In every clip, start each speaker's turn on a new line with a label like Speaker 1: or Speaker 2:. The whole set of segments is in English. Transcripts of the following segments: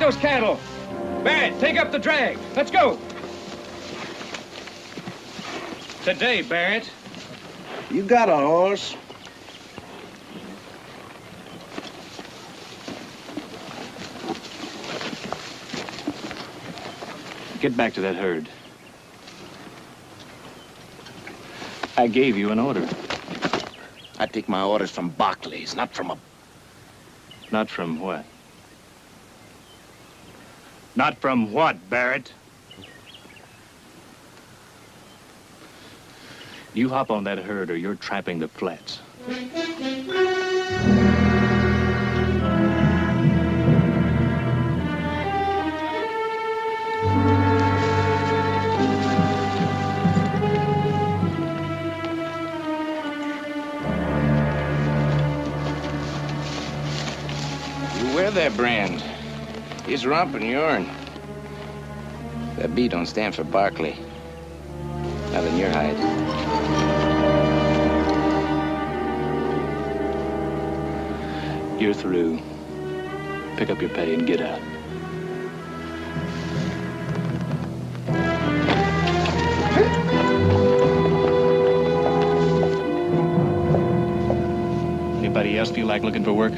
Speaker 1: those cattle. Barrett, take up the drag. Let's go. Today, Barrett.
Speaker 2: You got a horse?
Speaker 1: Get back to that herd. I gave you an order.
Speaker 2: I take my orders from Barkley's, not from a...
Speaker 1: Not from what? Not from what, Barrett? You hop on that herd or you're trapping the flats.
Speaker 2: Wear that brand. He's romping yourn. That B don't stand for Barkley. Not in your hide.
Speaker 1: You're through. Pick up your pay and get out. Anybody else feel like looking for work?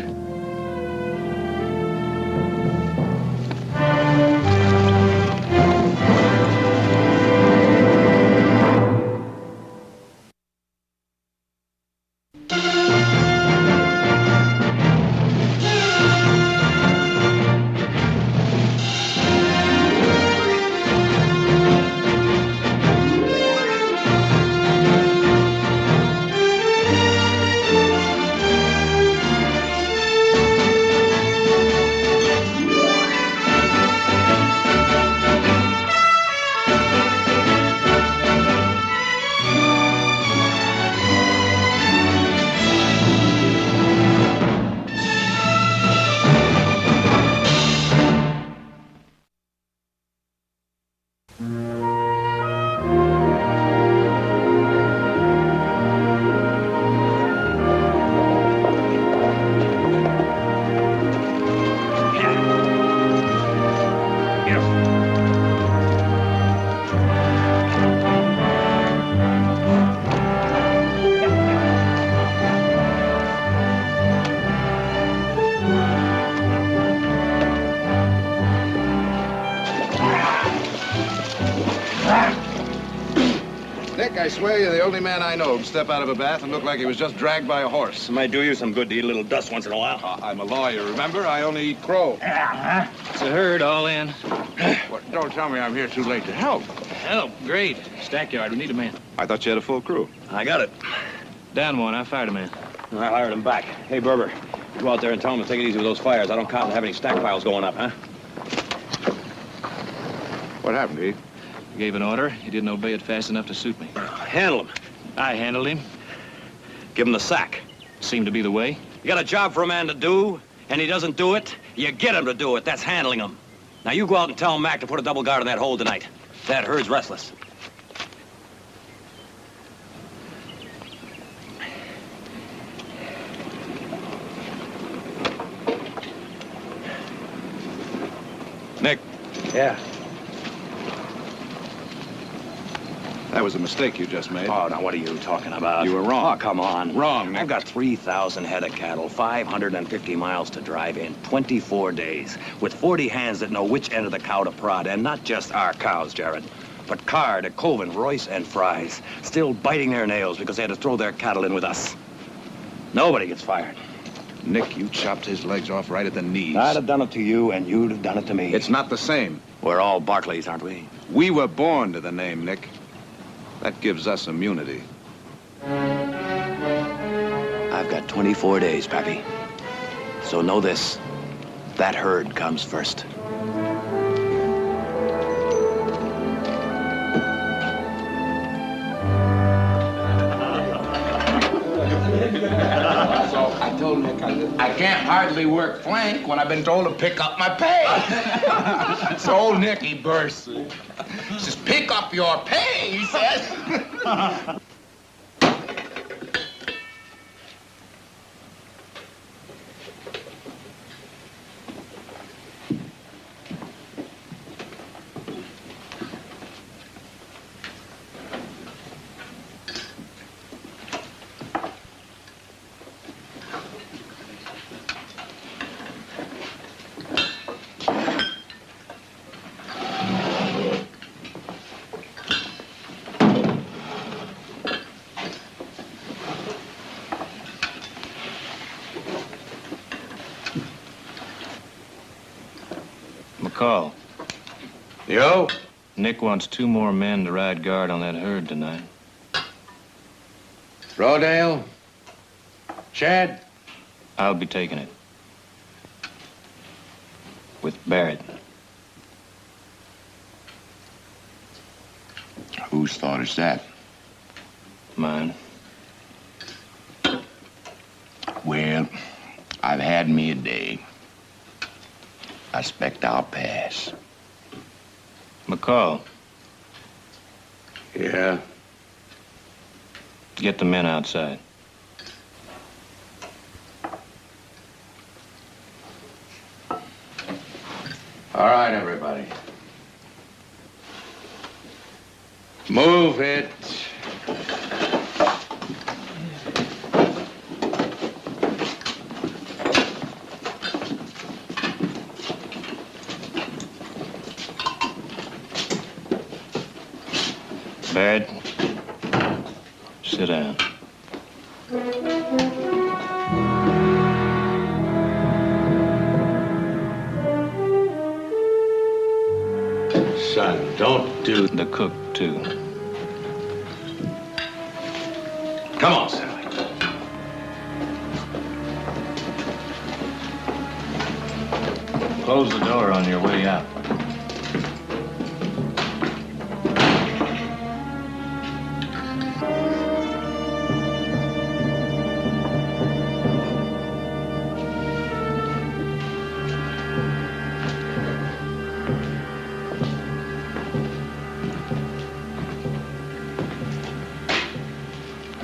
Speaker 3: Nick, I swear you're the only man I know who'd step out of a bath and look like he was just dragged by a horse.
Speaker 4: It might do you some good to eat a little dust once in a while.
Speaker 3: I'm a lawyer, remember? I only eat crow.
Speaker 1: It's a herd all in.
Speaker 3: Well, don't tell me I'm here too late to help.
Speaker 1: Help, great. Stackyard, we need a man.
Speaker 3: I thought you had a full crew.
Speaker 4: I got it.
Speaker 1: Down one, I fired a man.
Speaker 4: I hired him back. Hey, Berber, you go out there and tell him to take it easy with those fires. I don't count to have any stack piles going up, huh?
Speaker 3: What happened, Heath?
Speaker 1: I gave an order. He didn't obey it fast enough to suit me.
Speaker 4: Handle him.
Speaker 1: I handled him.
Speaker 4: Give him the sack.
Speaker 1: Seemed to be the way.
Speaker 4: You got a job for a man to do, and he doesn't do it, you get him to do it. That's handling him. Now, you go out and tell Mac to put a double guard on that hole tonight. That herd's restless.
Speaker 3: Nick,
Speaker 4: Yeah.
Speaker 3: that was a mistake you just made.
Speaker 4: Oh, now, what are you talking about?
Speaker 3: You were wrong.
Speaker 4: Oh, come on.
Speaker 3: Wrong, Nick.
Speaker 4: I've got 3,000 head of cattle, 550 miles to drive in 24 days, with 40 hands that know which end of the cow to prod, and not just our cows, Jarrod, but Card, Coven, Royce, and Fry's, still biting their nails because they had to throw their cattle in with us. Nobody gets fired.
Speaker 3: Nick, you chopped his legs off right at the knees.
Speaker 4: I'd have done it to you, and you'd have done it to me.
Speaker 3: It's not the same.
Speaker 4: We're all Barkleys, aren't we?
Speaker 3: We were born to the name, Nick. That gives us immunity.
Speaker 4: I've got 24 days, Pappy. So know this, that herd comes first.
Speaker 2: So I told Nick I can't hardly work flank when I've been told to pick up my pay. So old Nick, he bursts. He says, pick up your pay, he says.
Speaker 1: McCall.
Speaker 3: Yo?
Speaker 1: Nick wants 2 more men to ride guard on that herd tonight.
Speaker 3: Rodale? Chad?
Speaker 1: I'll be taking it. With Barrett.
Speaker 2: Whose thought is that?
Speaker 1: Mine.
Speaker 2: Well, I've had me a day. I expect I'll pass.
Speaker 1: McCall,
Speaker 3: Yeah?
Speaker 1: get the men outside.
Speaker 3: All right, everybody. Move it.
Speaker 1: Barrett, sit down.
Speaker 3: Son, don't do...
Speaker 1: The cook, too.
Speaker 3: Come on, Sally.
Speaker 1: Close the door on your way out.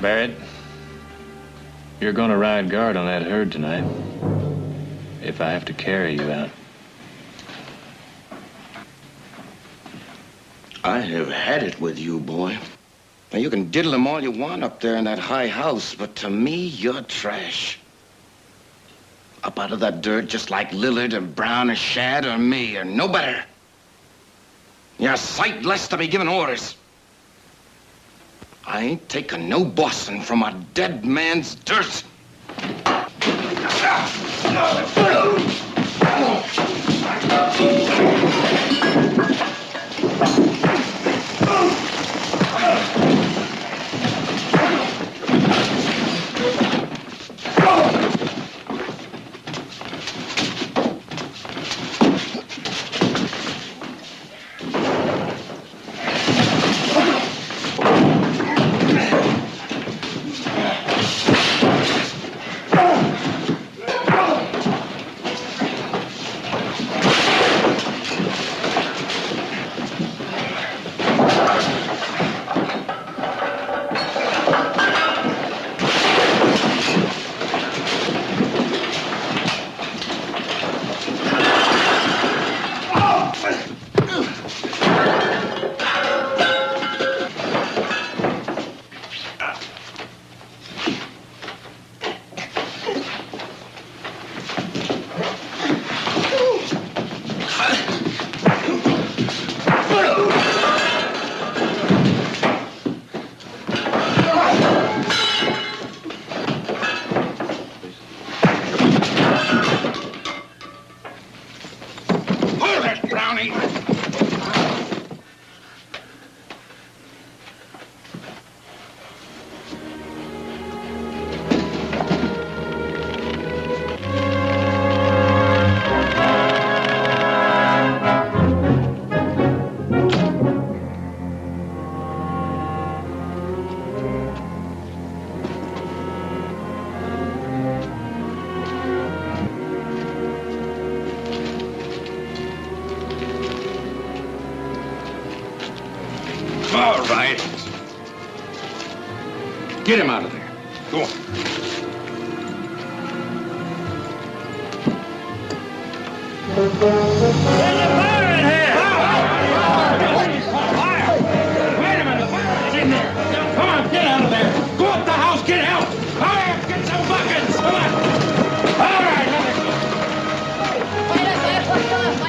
Speaker 1: Barrett, you're gonna ride guard on that herd tonight. If I have to carry you out.
Speaker 2: I have had it with you, boy. Now, you can diddle them all you want up there in that high house, but to me, you're trash. Up out of that dirt just like Lillard or Brown or Shad or me or no better. You're a sight less to be giving orders. I ain't taking no bossing from a dead man's dirt.
Speaker 3: All right. Get him out of there. Go on.
Speaker 5: Wait a minute. Fire's in there. Come on, get out of there. Go up the house, get help. Hurry up, get some buckets. Come on. All right,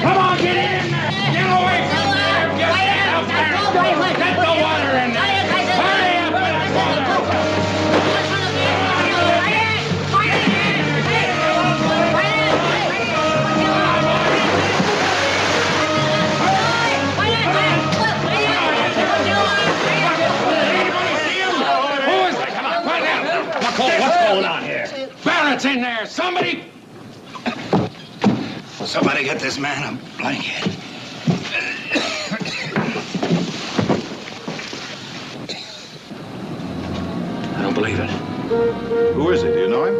Speaker 5: come on, get in there. Get away from there. Get out there. Get the water in there. Hurry up. going on here? Barrett's in there. Somebody get this man a blanket. I don't believe it.
Speaker 3: Who is he? Do you know him?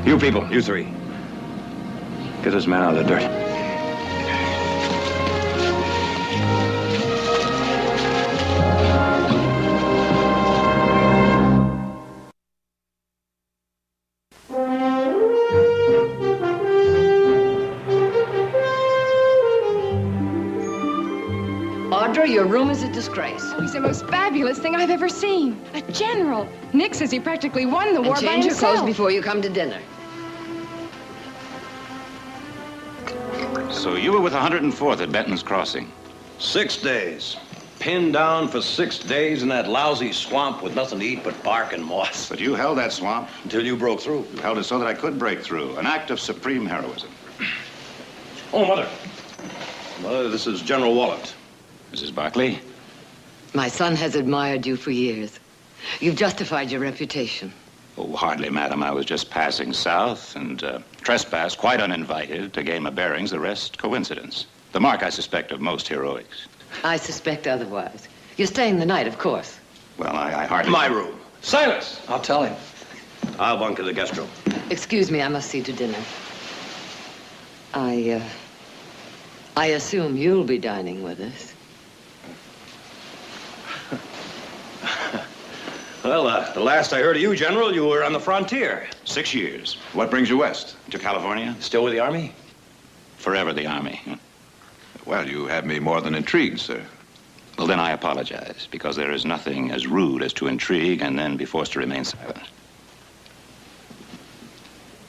Speaker 4: You people, you three. Get this man out of the dirt.
Speaker 6: Your room is a disgrace.
Speaker 7: He's the most fabulous thing I've ever seen. A general. Nick says he practically won the war by himself.
Speaker 6: Change your clothes before you come to dinner.
Speaker 8: So you were with 104th at Benton's Crossing?
Speaker 4: 6 days. Pinned down for 6 days in that lousy swamp with nothing to eat but bark and moss.
Speaker 3: But you held that swamp.
Speaker 4: Until you broke through.
Speaker 3: You held it so that I could break through. An act of supreme heroism.
Speaker 4: Oh, Mother. Mother, this is General Wallet.
Speaker 8: Mrs. Barkley?
Speaker 6: My son has admired you for years. You've justified your reputation.
Speaker 8: Oh, hardly, madam. I was just passing south and trespassed quite uninvited to gain my bearings. The rest, coincidence. The mark, I suspect, of most heroics.
Speaker 6: I suspect otherwise. You're staying the night, of course.
Speaker 8: Well, I hardly...
Speaker 4: My room.
Speaker 5: Silence! I'll tell him.
Speaker 4: I'll bunk in the guest room.
Speaker 6: Excuse me, I must see to dinner. I assume you'll be dining with us.
Speaker 4: Well, the last I heard of you, General, you were on the frontier.
Speaker 8: 6 years.
Speaker 3: What brings you west?
Speaker 8: To California?
Speaker 4: Still with the Army?
Speaker 8: Forever the Army.
Speaker 3: Well, you have me more than intrigued, sir.
Speaker 8: Well, then I apologize, because there is nothing as rude as to intrigue and then be forced to remain silent.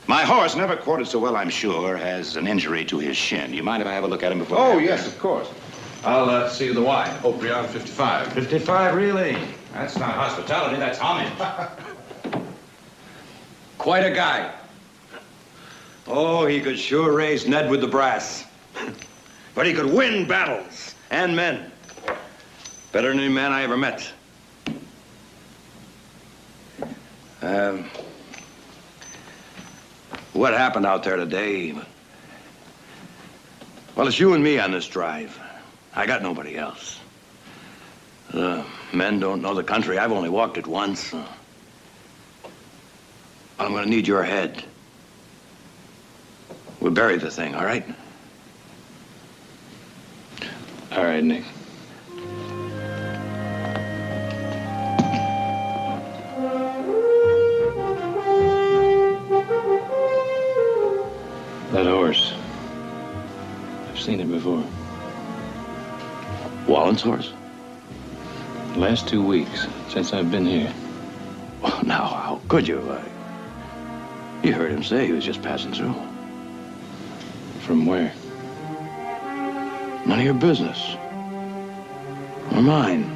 Speaker 8: My horse, never quartered so well, I'm sure, has an injury to his shin. You mind if I have a look at him before?
Speaker 3: Oh, yes, of course. I'll see you the wine. Oprion 55.
Speaker 8: 55, really? That's not hospitality, that's homage.
Speaker 4: Quite a guy. Oh, he could sure raise Ned with the brass. But he could win battles and men. Better than any man I ever met. What happened out there today? Well, it's you and me on this drive. I got nobody else. The men don't know the country. I've only walked it once. I'm gonna need your head. We'll bury the thing, all right?
Speaker 1: All right, Nick. That horse. I've seen it before.
Speaker 4: Wallen's horse?
Speaker 1: The last 2 weeks, since I've been here.
Speaker 4: Well, now, how could you? You heard him say he was just passing through.
Speaker 1: From where?
Speaker 4: None of your business. Or mine.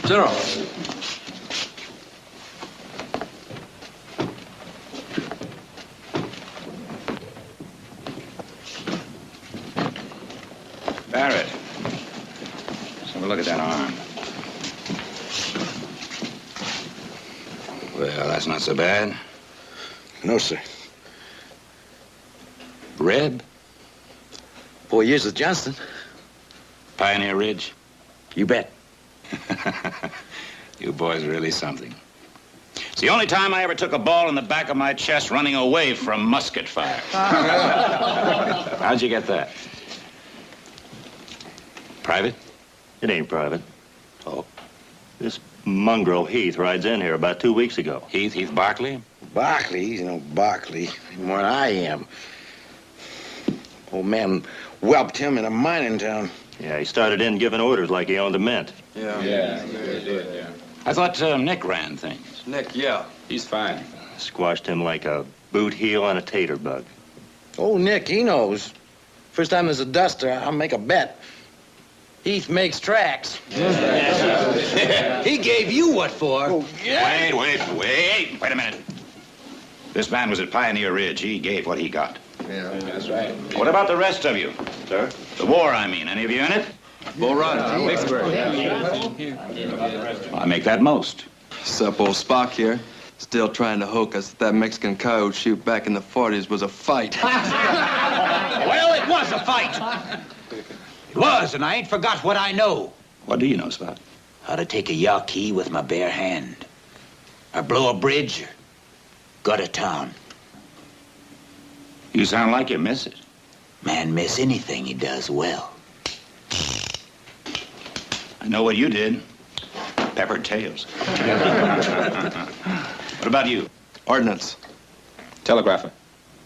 Speaker 3: General.
Speaker 8: Barrett. Let's have a look at that arm. Well, that's not so bad.
Speaker 2: No, sir.
Speaker 8: Reb?
Speaker 2: 4 years with Johnston.
Speaker 8: Pioneer Ridge?
Speaker 2: You bet.
Speaker 8: You boys are really something. It's the only time I ever took a ball in the back of my chest running away from musket fire. How'd you get that? Private?
Speaker 9: It ain't private.
Speaker 8: Oh.
Speaker 9: This mongrel Heath rides in here about 2 weeks ago.
Speaker 8: Heath Barkley?
Speaker 2: Barkley, you know, Barkley, more than I am. Old man whelped him in a mining town.
Speaker 9: Yeah, he started in giving orders like he owned a mint.
Speaker 3: Yeah.
Speaker 8: I thought Nick ran things.
Speaker 3: Nick, yeah. He's fine.
Speaker 9: Squashed him like a boot heel on a tater bug.
Speaker 2: Oh, Nick, he knows. First time there's a duster, I'll make a bet.
Speaker 10: Heath makes tracks. He gave you what for?
Speaker 8: Oh, yeah. Wait a minute. This man was at Pioneer Ridge. He gave what he got.
Speaker 3: Yeah, that's right.
Speaker 8: What about the rest of you? Sir? The war, I mean. Any of you in it?
Speaker 3: Bull Run,
Speaker 8: Vicksburg. I make that most.
Speaker 11: Sup, old Spock here. Still trying to hook us that Mexican coyote shoot back in the 40s was a fight.
Speaker 10: Well, it was a fight. It was, and I ain't forgot what I know.
Speaker 8: What do you know, Spot?
Speaker 10: How to take a Yaqui with my bare hand. Or blow a bridge, or gut a town.
Speaker 8: You sound like you miss it.
Speaker 10: Man miss anything he does well.
Speaker 8: I know what you did. Peppered tails. What about you?
Speaker 11: Ordnance.
Speaker 3: Telegrapher.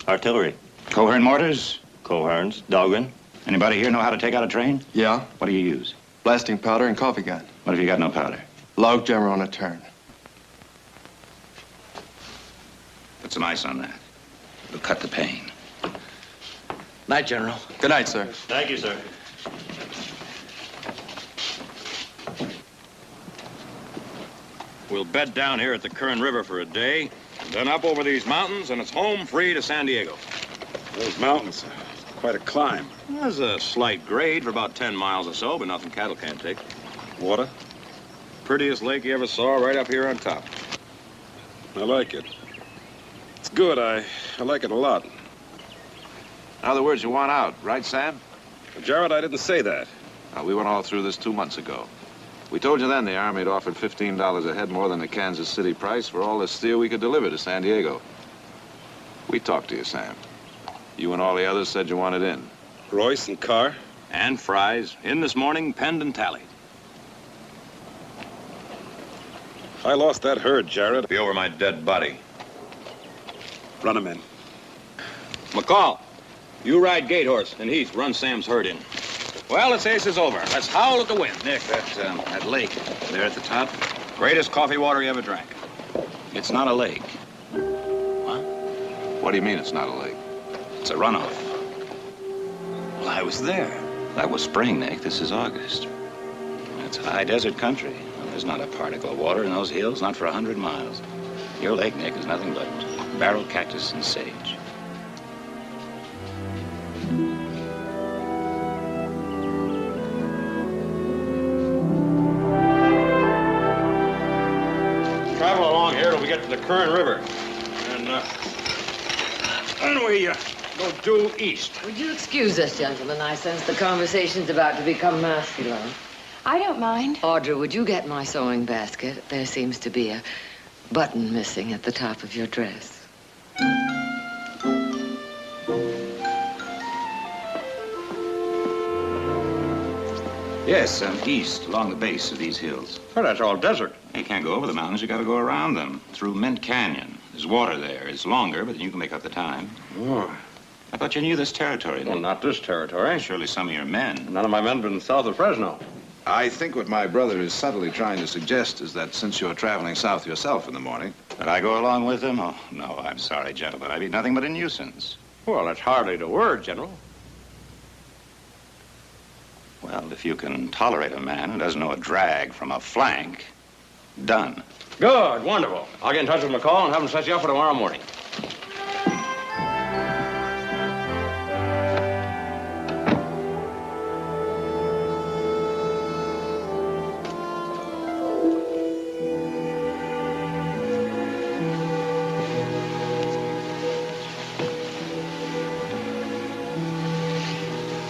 Speaker 9: Artillery.
Speaker 8: Cohern mortars?
Speaker 9: Coherns. Dahlgren.
Speaker 8: Anybody here know how to take out a train?
Speaker 11: Yeah.
Speaker 8: What do you use?
Speaker 11: Blasting powder and coffee gun.
Speaker 8: What if you got no powder?
Speaker 11: Log jammer on a turn.
Speaker 8: Put some ice on that. It'll cut the pain.
Speaker 10: Night, General.
Speaker 11: Good night, sir.
Speaker 9: Thank you, sir.
Speaker 12: We'll bed down here at the Kern River for a day, then up over these mountains, and it's home free to San Diego.
Speaker 13: Those mountains, quite a climb.
Speaker 12: There's a slight grade for about 10 miles or so, but nothing cattle can't take.
Speaker 13: Water?
Speaker 12: Prettiest lake you ever saw right up here on top.
Speaker 13: I like it. It's good. I like it a lot.
Speaker 3: In other words, you want out, right, Sam?
Speaker 13: Jarrod, I didn't say that.
Speaker 3: We went all through this 2 months ago. We told you then the Army had offered $15 a head more than the Kansas City price for all the steel we could deliver to San Diego. We talked to you, Sam. You and all the others said you wanted in.
Speaker 13: Royce and Carr?
Speaker 12: And Fries. In this morning, penned and tallied.
Speaker 13: I lost that herd, Jarrod.
Speaker 12: Be over my dead body.
Speaker 13: Run him in.
Speaker 12: McCall, you ride Gate Horse, and Heath, run Sam's herd in. Well, this ace is over. Let's howl at the wind.
Speaker 8: Nick, that lake there at the top,
Speaker 12: Greatest coffee water you ever drank.
Speaker 8: it's not a lake.
Speaker 3: What do you mean it's not a lake?
Speaker 8: It's a runoff.
Speaker 10: Well, I was there.
Speaker 8: That was spring, Nick. This is August. It's high desert country. There's not a particle of water in those hills, not for 100 miles. Your lake, Nick, is nothing but barrel cactus and sage.
Speaker 12: Travel along here till we get to the Kern River. And, then we go due east.
Speaker 6: Would you excuse us, gentlemen? I sense the conversation's about to become masculine.
Speaker 7: I don't mind.
Speaker 6: Audra, would you get my sewing basket? There seems to be a button missing at the top of your dress.
Speaker 8: Yes, east, along the base of these hills.
Speaker 12: Well, that's all desert.
Speaker 8: You can't go over the mountains. You got to go around them, through Mint Canyon. There's water there. It's longer, but you can make up the time.
Speaker 12: Oh.
Speaker 8: I thought you knew this territory.
Speaker 12: Well, not this territory.
Speaker 8: Surely some of your men.
Speaker 12: None of my men have been south of Fresno.
Speaker 3: I think what my brother is subtly trying to suggest is that since you're traveling south yourself in the morning...
Speaker 8: That I go along with him? Oh, no, I'm sorry, gentlemen. I'd be nothing but a nuisance.
Speaker 12: Well, that's hardly the word, General.
Speaker 8: Well, if you can tolerate a man who doesn't know a drag from a flank, done.
Speaker 12: Good, wonderful. I'll get in touch with McCall and have him set you up for tomorrow morning.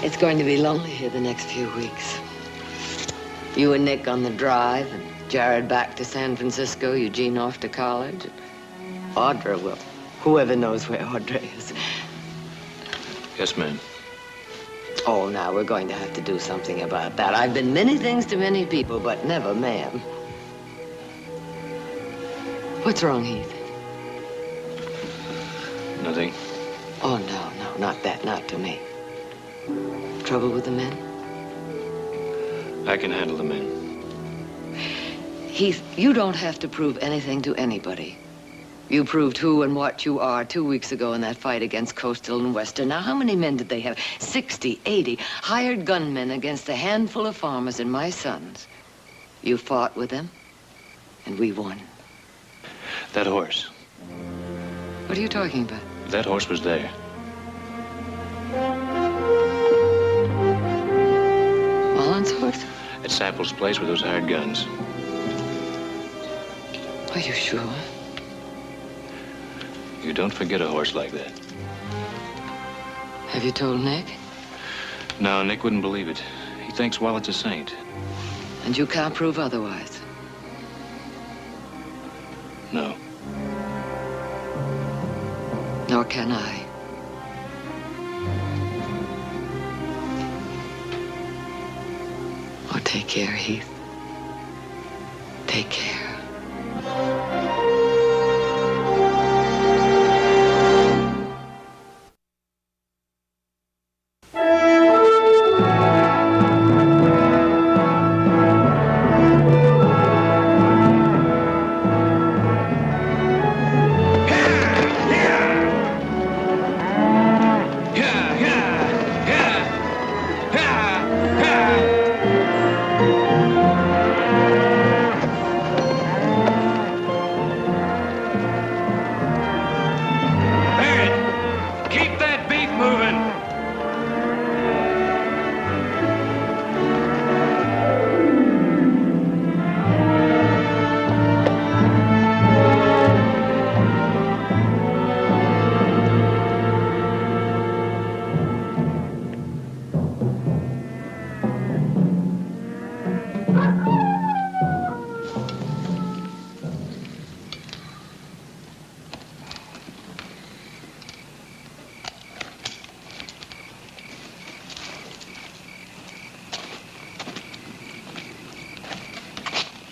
Speaker 6: It's going to be lonely here the next few weeks. You and Nick on the drive, and Jarrod back to San Francisco, Eugene off to college. Audra will. Whoever knows where Audra is.
Speaker 1: Yes, ma'am.
Speaker 6: Oh, now we're going to have to do something about that. I've been many things to many people, but never ma'am. What's wrong, Heath?
Speaker 1: Nothing.
Speaker 6: Oh, no, not that, not to me. Trouble with the men?
Speaker 1: I can handle the men.
Speaker 6: Heath, you don't have to prove anything to anybody. You proved who and what you are 2 weeks ago in that fight against Coastal and Western. Now, how many men did they have? 60, 80 hired gunmen against a handful of farmers and my sons. You fought with them, and we won.
Speaker 1: That horse.
Speaker 6: What are you talking about?
Speaker 1: That horse was there.
Speaker 6: Mullen's horse?
Speaker 1: At Sapple's place with those hired guns.
Speaker 6: Are you sure?
Speaker 1: You don't forget a horse like that.
Speaker 6: Have you told Nick?
Speaker 1: No, Nick wouldn't believe it. He thinks Wallet's a saint.
Speaker 6: And you can't prove otherwise?
Speaker 1: No.
Speaker 6: Nor can I. Oh, take care, Heath. Take care.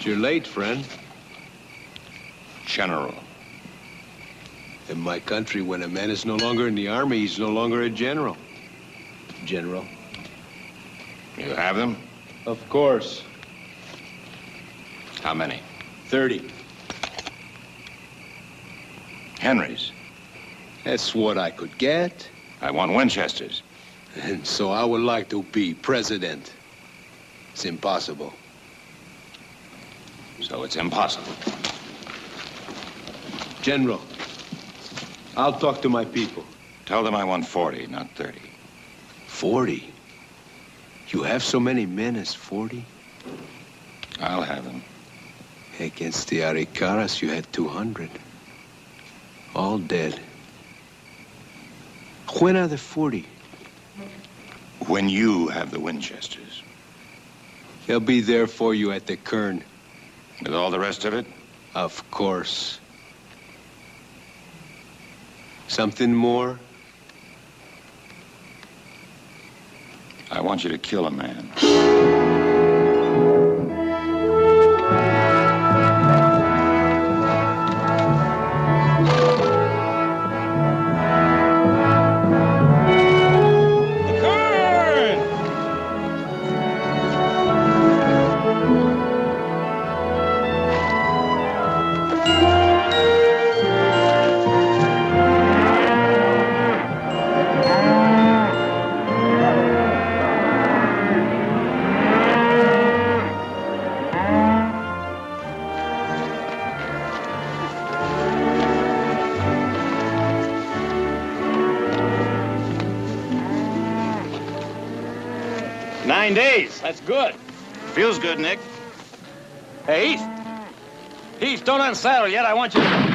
Speaker 14: You're late, friend.
Speaker 12: General.
Speaker 14: In my country, when a man is no longer in the army, he's no longer a general. General.
Speaker 12: You have them?
Speaker 14: Of course.
Speaker 12: How many?
Speaker 14: 30.
Speaker 12: Henrys.
Speaker 14: That's what I could get.
Speaker 12: I want Winchesters.
Speaker 14: And so I would like to be president. It's impossible.
Speaker 12: So it's impossible.
Speaker 14: General, I'll talk to my people.
Speaker 12: Tell them I want 40, not 30.
Speaker 14: 40? You have so many men as 40?
Speaker 12: I'll have them.
Speaker 14: Against the Aricaras, you had 200. All dead. When are the 40?
Speaker 12: When you have the Winchesters.
Speaker 14: They'll be there for you at the Kern.
Speaker 12: With all the rest of it?
Speaker 14: Of course. Something more?
Speaker 12: I want you to kill a man.
Speaker 4: That's good.
Speaker 8: Feels good, Nick.
Speaker 4: Hey, Heath. Heath, don't unsaddle yet. I want you to...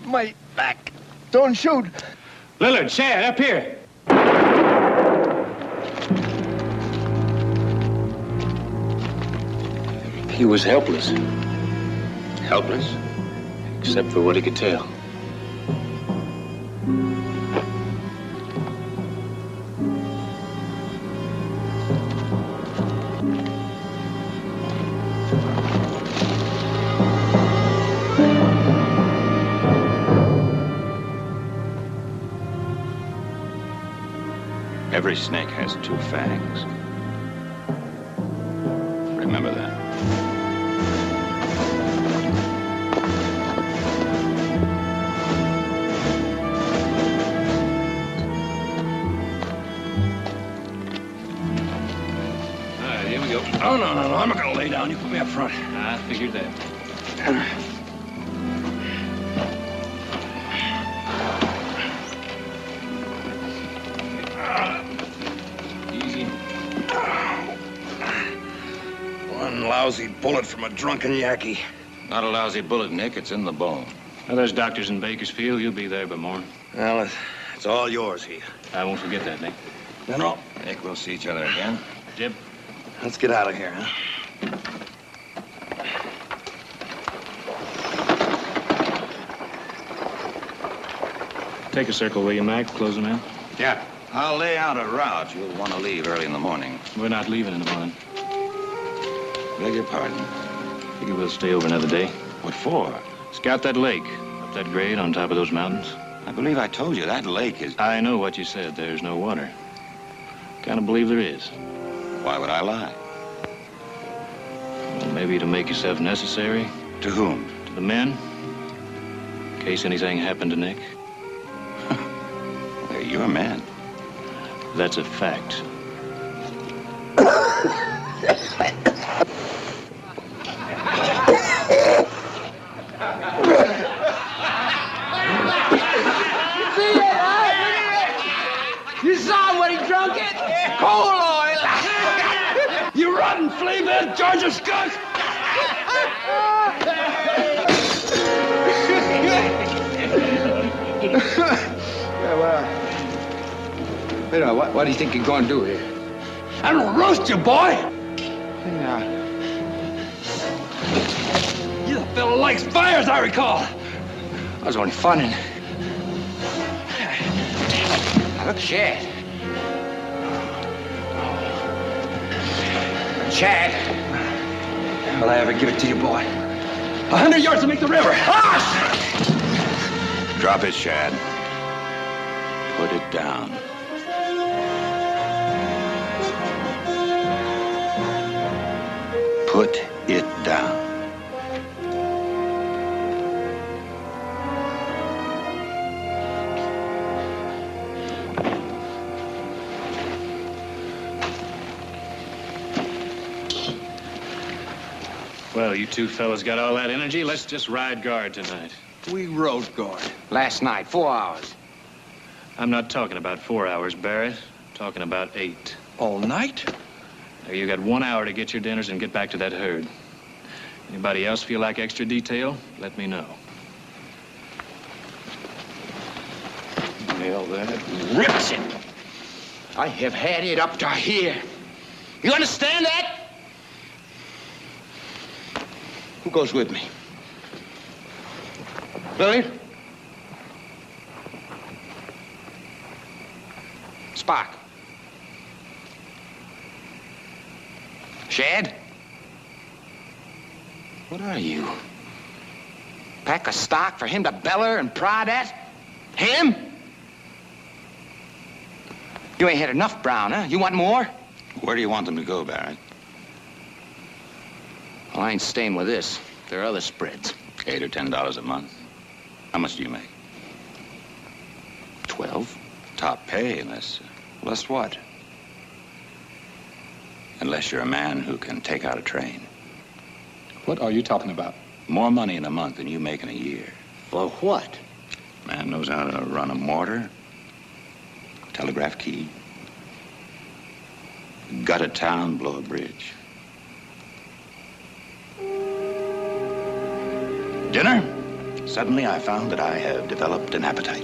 Speaker 15: My back. Don't shoot.
Speaker 12: Lillard, Chad, up here.
Speaker 1: He was helpless. Helpless? Except for what he could tell.
Speaker 8: Every snake has two fangs. Remember that.
Speaker 12: All right, here we go. Oh, no, I'm not gonna lay down. You put me up front.
Speaker 1: I figured that.
Speaker 12: Lousy bullet from a drunken Yankee.
Speaker 8: Not a lousy bullet, Nick. It's in the bone.
Speaker 1: Well, there's doctors in Bakersfield. You'll be there by morning.
Speaker 12: Well, it's all yours, Heath.
Speaker 1: I won't forget that, Nick.
Speaker 12: No.
Speaker 8: Nick, we'll see each other again.
Speaker 1: Jib.
Speaker 12: Let's get out of here, huh?
Speaker 1: Take a circle, will you, Mac? Close them in.
Speaker 8: Yeah. I'll lay out a route. You'll want to leave early in the morning.
Speaker 1: We're not leaving in the morning.
Speaker 8: Beg your pardon.
Speaker 1: Figure we'll stay over another day.
Speaker 8: What for?
Speaker 1: Scout that lake, up that grade on top of those mountains.
Speaker 8: I believe I told you that lake is...
Speaker 1: I know what you said. There's no water. Kind of believe there is.
Speaker 8: Why would I lie?
Speaker 1: Well, maybe to make yourself necessary.
Speaker 8: To whom?
Speaker 1: To the men. In case anything happened to Nick.
Speaker 8: They're your men.
Speaker 1: That's a fact.
Speaker 15: You saw what he drunk it? Coal oil.
Speaker 12: You rotten flea-bit, Georgia skunk!
Speaker 15: What do you think you're going to do here?
Speaker 12: I'm gonna roast you, boy! You the fellow likes fire, as I recall.
Speaker 15: I was only funning. Look, Chad. Chad. Will I ever give it to you, boy?
Speaker 12: 100 yards to make the river. Ah!
Speaker 8: Drop it, Shad. Put it down. Put it down.
Speaker 1: Well, you two fellas got all that energy. Let's just ride guard tonight.
Speaker 15: We rode guard. Last night, 4 hours.
Speaker 1: I'm not talking about 4 hours, Barrett. I'm talking about 8.
Speaker 15: All night?
Speaker 1: Now, you got 1 hour to get your dinners and get back to that herd. Anybody else feel like extra detail? Let me know.
Speaker 15: Well, that rips it. I have had it up to here. You understand that? Who goes with me? Billy? Spock? Shad? What are you? Pack of stock for him to beller and prod at? Him? You ain't had enough, Brown, huh? You want more?
Speaker 8: Where do you want them to go, Barrett?
Speaker 15: Well, I ain't staying with this. There are other spreads.
Speaker 8: $8 or $10 a month. How much do you make?
Speaker 15: 12.
Speaker 8: Top pay, unless...
Speaker 15: Less what?
Speaker 8: Unless you're a man who can take out a train.
Speaker 15: What are you talking about?
Speaker 8: More money in a month than you make in a year.
Speaker 15: For what?
Speaker 8: Man knows how to run a mortar, telegraph key, gut a town, blow a bridge.
Speaker 15: Dinner?
Speaker 8: Suddenly, I found that I have developed an appetite.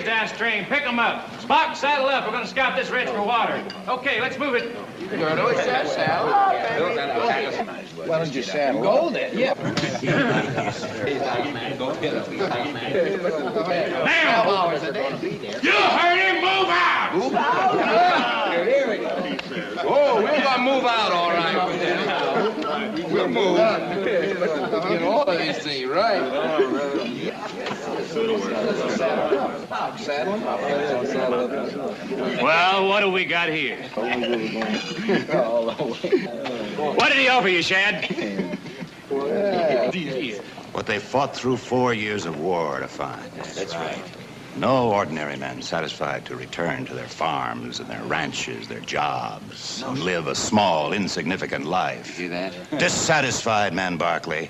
Speaker 16: Downstream, pick them up. Spock, saddle up. We're going to scout this ridge for water. Okay, let's move it.
Speaker 2: Good. Saddle. Why don't you saddle? Go then. Yeah.
Speaker 16: Now, you heard him. Move out.
Speaker 2: Move out. Here we go. Oh, we're going to move out, all right. We'll move. Get all of these things right.
Speaker 16: Well, what do we got here? What did he offer you, Shad?
Speaker 8: What they fought through 4 years of war to find.
Speaker 10: That's right.
Speaker 8: No ordinary men satisfied to return to their farms and their ranches, their jobs, and live a small, insignificant life.
Speaker 10: You hear that?
Speaker 8: Dissatisfied men, Barkley.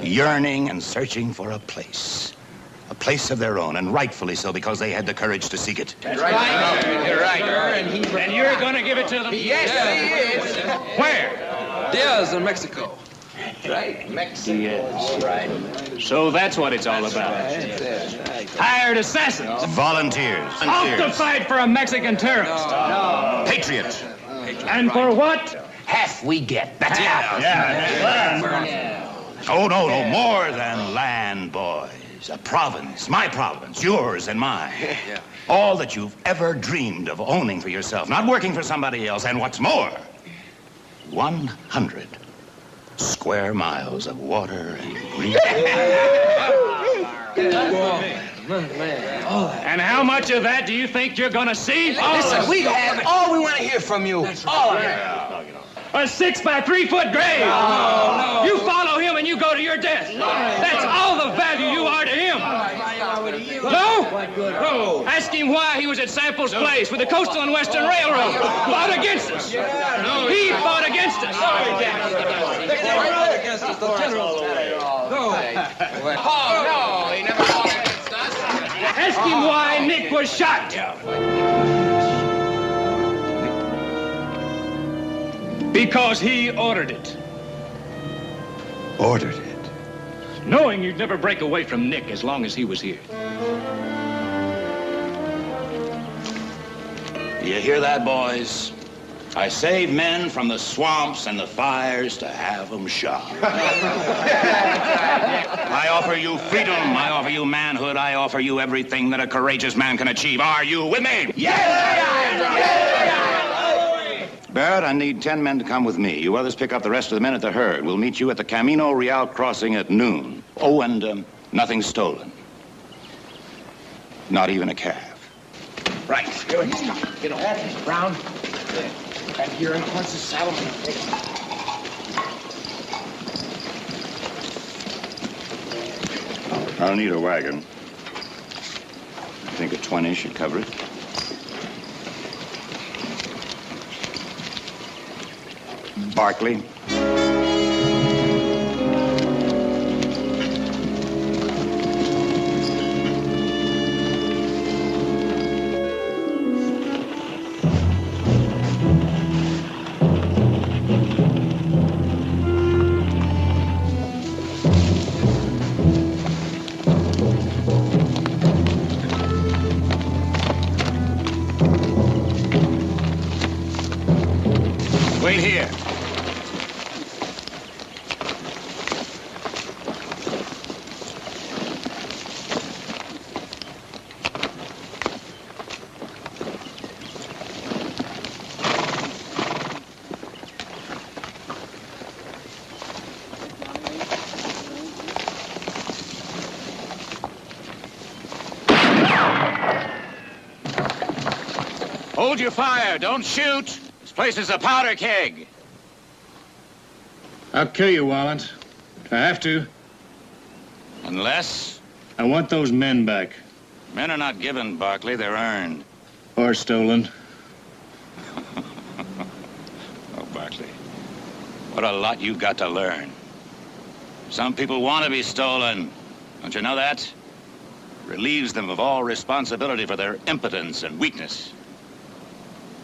Speaker 8: Yearning and searching for a place. A place of their own, and rightfully so, because they had the courage to seek it.
Speaker 15: That's right. You're right.
Speaker 16: And you're going to give it to them?
Speaker 15: Yes, he is.
Speaker 16: Where?
Speaker 11: Diaz in Mexico.
Speaker 15: Right, Mexico. Right.
Speaker 16: So that's what it's all about. Hired assassins.
Speaker 8: Volunteers.
Speaker 16: Off to fight for a Mexican terrorist.
Speaker 15: No.
Speaker 8: Patriot.
Speaker 16: And for what?
Speaker 15: Half we get. That's half.
Speaker 8: Oh, no, more than land, boys. A province, my province, yours and mine. All that you've ever dreamed of owning for yourself, not working for somebody else. And what's more, 100 square miles of water and green.
Speaker 16: And how much of that do you think you're going to see?
Speaker 15: Listen, we have all we want to hear from you. All of it.
Speaker 16: A 6 by 3 foot grave.
Speaker 15: No.
Speaker 16: You follow him and you go to your death. That's all the value you are to him. No? Ask him why he was at Sample's place with the Coastal and Western Railroad. Fought against us. He fought against us.
Speaker 15: Oh, no, he never fought against us.
Speaker 16: Ask him why Nick was shot. Because he ordered it.
Speaker 8: Ordered it?
Speaker 16: Knowing you'd never break away from Nick as long as he was here.
Speaker 8: You hear that, boys? I save men from the swamps and the fires to have them shot. I offer you freedom. I offer you manhood. I offer you everything that a courageous man can achieve. Are you with me?
Speaker 15: Yes!
Speaker 8: Barrett, I need 10 men to come with me. You others pick up the rest of the men at the herd. We'll meet you at the Camino Real crossing at noon. Oh, and nothing stolen. Not even a calf.
Speaker 15: Right. Here he's coming. Get on. Brown. And here in front of the saddle.
Speaker 8: I'll need a wagon. I think a 20 should cover it. Barkley. Wait here. Hold your fire. Don't shoot. This place is a powder keg.
Speaker 1: I'll kill you, Wallant. If I have to.
Speaker 8: Unless?
Speaker 1: I want those men back.
Speaker 8: Men are not given, Barkley. They're earned.
Speaker 1: Or stolen.
Speaker 8: Oh, Barkley. What a lot you've got to learn. Some people want to be stolen. Don't you know that? Relieves them of all responsibility for their impotence and weakness.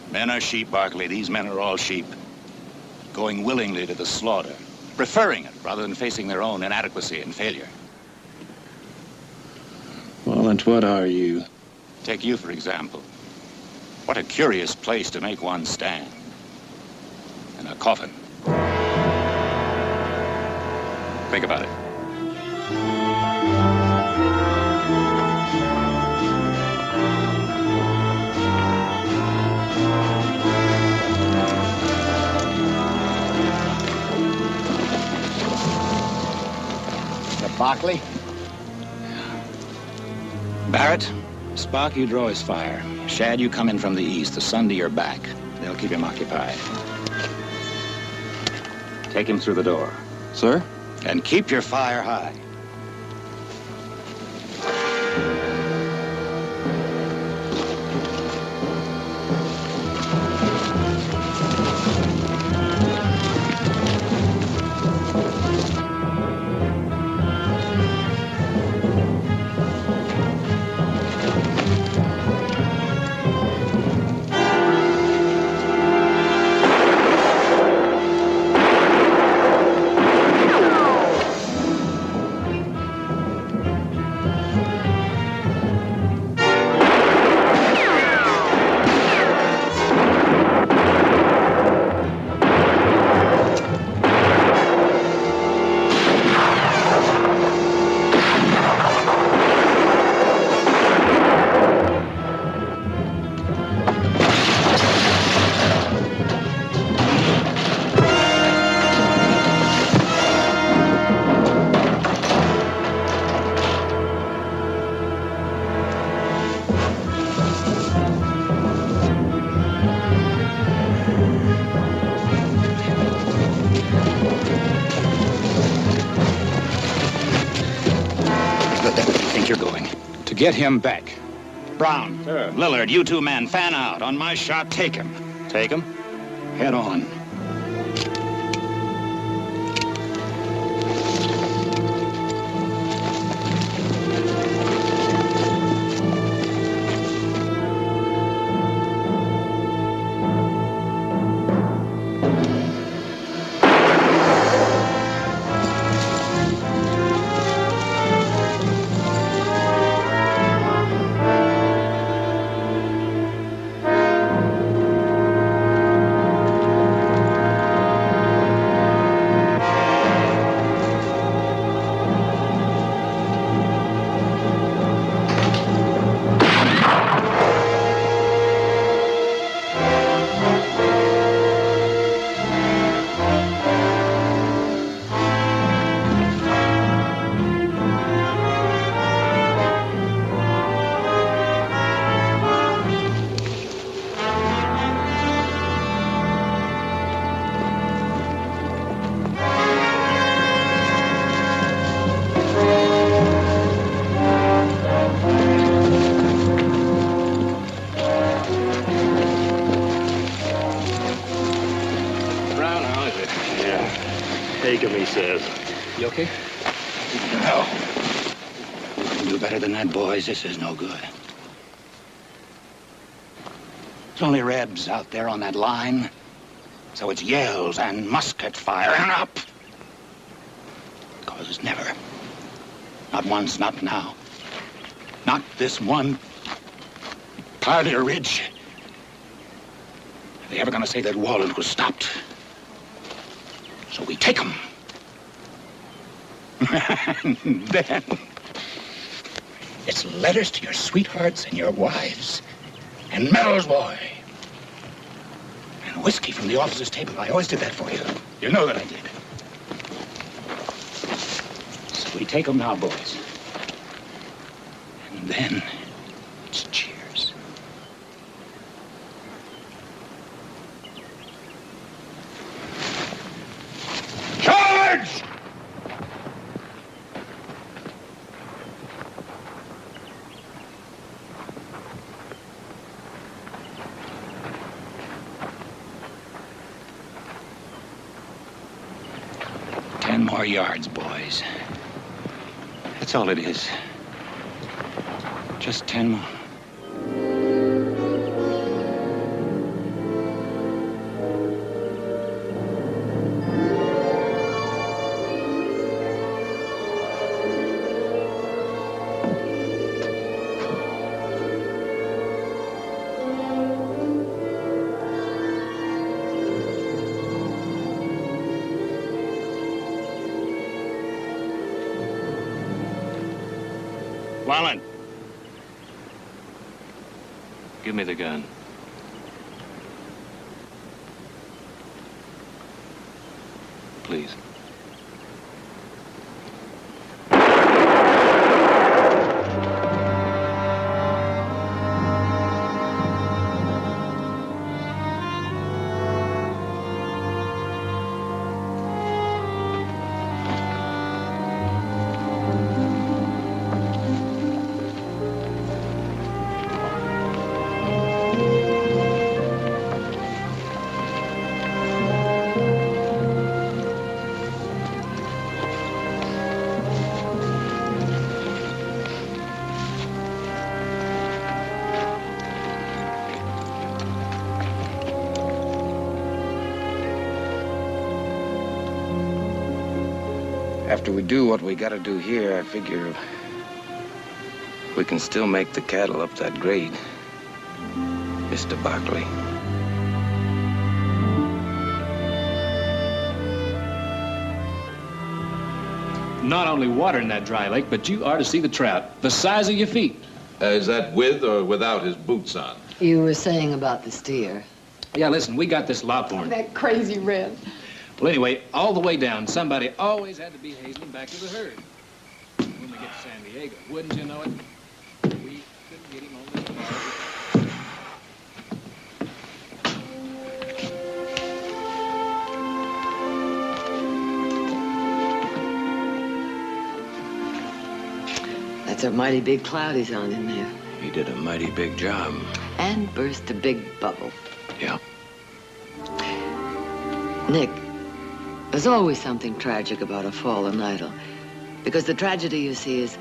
Speaker 8: Men are sheep, Barkley. These men are all sheep. Going willingly to the slaughter. Preferring it rather than facing their own inadequacy and failure.
Speaker 1: Wallant, what are you?
Speaker 8: Take you, for example. What a curious place to make one stand. In a coffin. Think about it.
Speaker 15: Barkley?
Speaker 8: Barrett, Spock, you draw his fire. Shad, you come in from the east, the sun to your back. They'll keep him occupied. Take him through the door.
Speaker 11: Sir?
Speaker 8: And keep your fire high. think you're going?
Speaker 17: To get him back.
Speaker 8: Brown, Lillard, you two men, fan out. On my shot, take him.
Speaker 17: Take him?
Speaker 8: Head on.
Speaker 17: Take him, he says. You okay?
Speaker 8: No. You can do better than that, boys. This is no good. There's only Rebs out there on that line. So it's yells and musket fire and up. Because never. Not once, not now. Not this one part of the ridge. Are they ever gonna say that Wallen was stopped? So we take them. And then it's letters to your sweethearts and your wives, and medals, boy, and whiskey from the officer's table. I always did that for you. You know that I did. So we take them now, boys. And then it's cheers. Charge! More yards, boys. That's all it is. Just 10 more.
Speaker 1: Wallen. Give me the gun. Please.
Speaker 18: After we do what we gotta do here, I figure we can still make the cattle up that grade, Mr. Barkley.
Speaker 19: Not only water in that dry lake, but you are to see the trout, the size of your feet.
Speaker 3: Is that with or without his boots on?
Speaker 6: You were saying about the steer.
Speaker 19: Yeah, listen, we got this lophorn.
Speaker 7: That crazy Red.
Speaker 19: Well, anyway, all the way down, somebody always had to be hazeling back to the herd. When we get to San Diego, wouldn't you know it? We couldn't get him on this bar.
Speaker 6: That's a mighty big cloud he's on in there.
Speaker 18: He did a mighty big job.
Speaker 6: And burst a big bubble.
Speaker 18: Yeah.
Speaker 6: Nick, there's always something tragic about a fallen idol. Because the tragedy, you see, is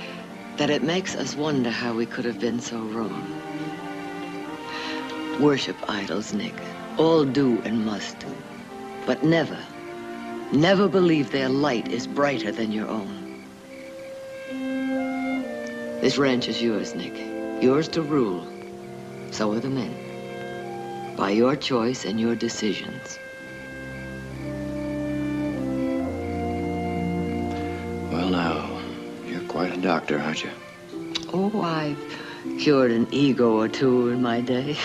Speaker 6: that it makes us wonder how we could have been so wrong. Worship idols, Nick. All do and must. But never, never believe their light is brighter than your own. This ranch is yours, Nick. Yours to rule. So are the men. By your choice and your decisions.
Speaker 18: Well, now, you're quite a doctor, aren't you?
Speaker 6: Oh, I've cured an ego or two in my day.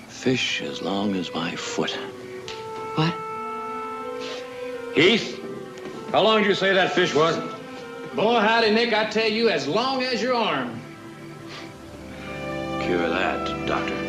Speaker 18: Fish as long as my foot.
Speaker 6: What?
Speaker 12: Heath, how long did you say that fish was?
Speaker 19: Boy, howdy, Nick, I tell you, as long as your arm.
Speaker 18: Cure that, doctor.